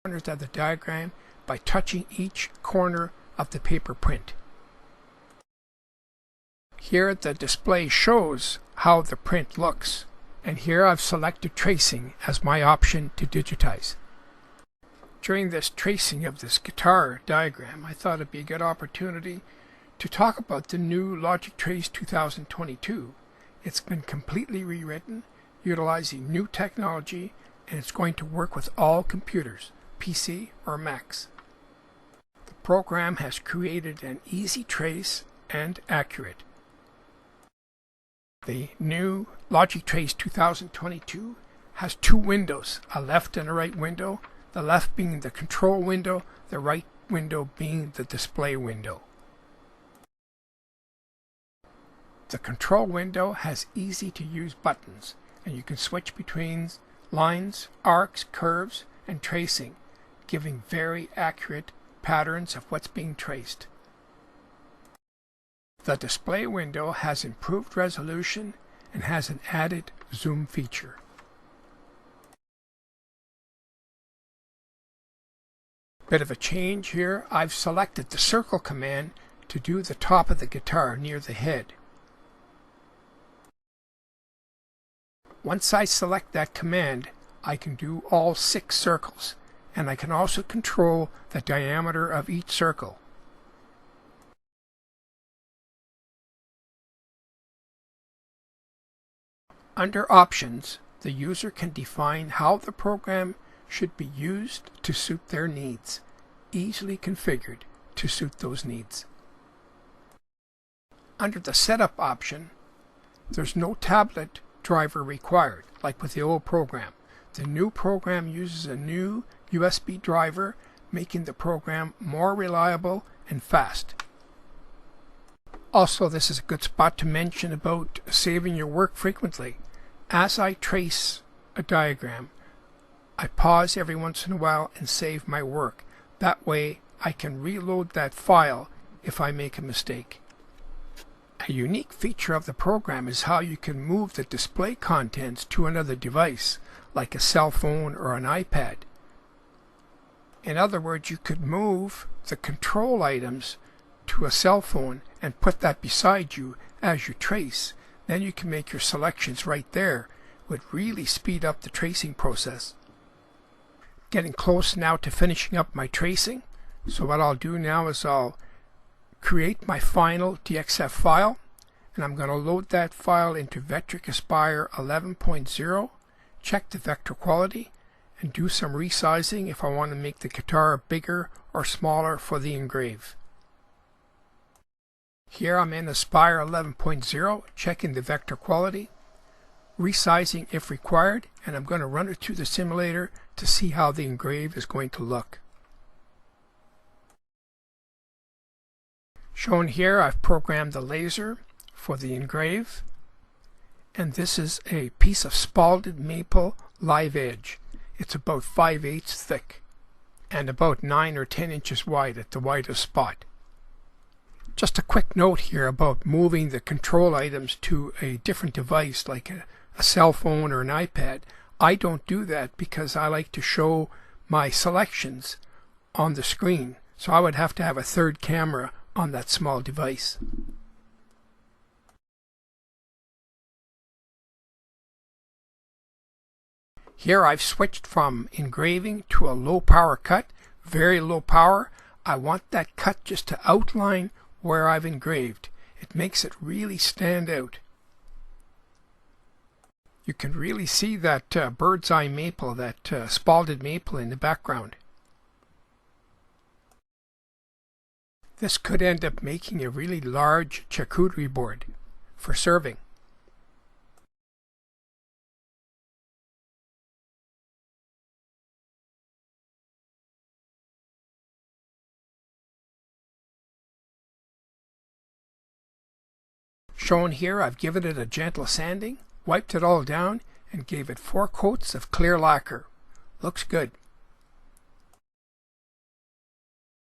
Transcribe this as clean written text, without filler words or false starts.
corners of the diagram by touching each corner of the paper print. Here the display shows how the print looks, and here I've selected tracing as my option to digitize. During this tracing of this guitar diagram, I thought it'd be a good opportunity to talk about the new Logic Trace 2022. It's been completely rewritten, utilizing new technology, and it's going to work with all computers, PC or Macs. The program has created an easy trace and accurate. The new Logic Trace 2022 has two windows, a left and a right window, the left being the control window, the right window being the display window. The control window has easy to use buttons, and you can switch between lines, arcs, curves, and tracing, giving very accurate patterns of what's being traced. The display window has improved resolution and has an added zoom feature. Bit of a change here. I've selected the circle command to do the top of the guitar near the head. Once I select that command, I can do all 6 circles, and I can also control the diameter of each circle. Under Options, the user can define how the program should be used to suit their needs, easily configured to suit those needs. Under the Setup option, there's no tablet driver required, like with the old program. The new program uses a new USB driver, making the program more reliable and fast. Also, this is a good spot to mention about saving your work frequently. As I trace a diagram, I pause every once in a while and save my work. That way I can reload that file if I make a mistake. A unique feature of the program is how you can move the display contents to another device, like a cell phone or an iPad. In other words, you could move the control items to a cell phone and put that beside you as you trace. Then you can make your selections right there. Would really speed up the tracing process. Getting close now to finishing up my tracing. So what I'll do now is I'll create my final DXF file, and I'm going to load that file into Vectric Aspire 11.0, check the vector quality, and do some resizing if I want to make the guitar bigger or smaller for the engrave. Here I'm in Aspire 11.0, checking the vector quality, resizing if required, and I'm going to run it through the simulator to see how the engrave is going to look. Shown here, I've programmed the laser for the engrave, and this is a piece of spalded maple live edge. It's about 5/8 thick and about 9 or 10 inches wide at the widest spot. Just a quick note here about moving the control items to a different device like a cell phone or an iPad. I don't do that because I like to show my selections on the screen, so I would have to have a third camera on that small device. Here I've switched from engraving to a low power cut, very low power. I want that cut just to outline where I've engraved. It makes it really stand out. You can really see that bird's eye maple, that spalded maple in the background. This could end up making a really large charcuterie board for serving. Shown here, I've given it a gentle sanding, wiped it all down, and gave it 4 coats of clear lacquer. Looks good.